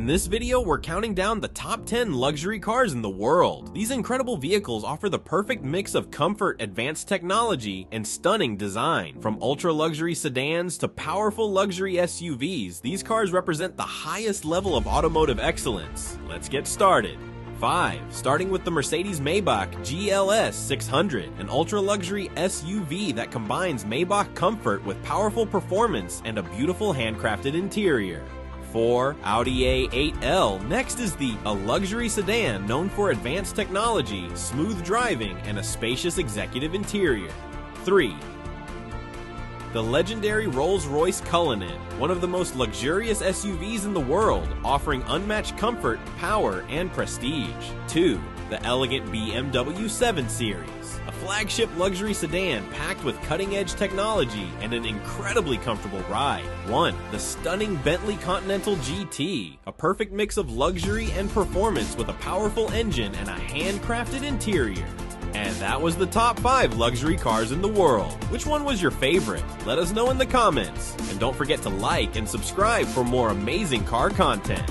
In this video, we're counting down the top 10 luxury cars in the world. These incredible vehicles offer the perfect mix of comfort, advanced technology, and stunning design. From ultra-luxury sedans to powerful luxury SUVs, these cars represent the highest level of automotive excellence. Let's get started. 5. Starting with the Mercedes Maybach GLS 600, an ultra-luxury SUV that combines Maybach comfort with powerful performance and a beautiful handcrafted interior. 4. Audi A8L. Next is a luxury sedan known for advanced technology, smooth driving, and a spacious executive interior. 3. The legendary Rolls-Royce Cullinan, one of the most luxurious SUVs in the world, offering unmatched comfort, power, and prestige. 2. The elegant BMW 7 Series, a flagship luxury sedan packed with cutting-edge technology and an incredibly comfortable ride. 1. The stunning Bentley Continental GT, a perfect mix of luxury and performance with a powerful engine and a handcrafted interior. And that was the top 5 luxury cars in the world. Which one was your favorite? Let us know in the comments. And don't forget to like and subscribe for more amazing car content.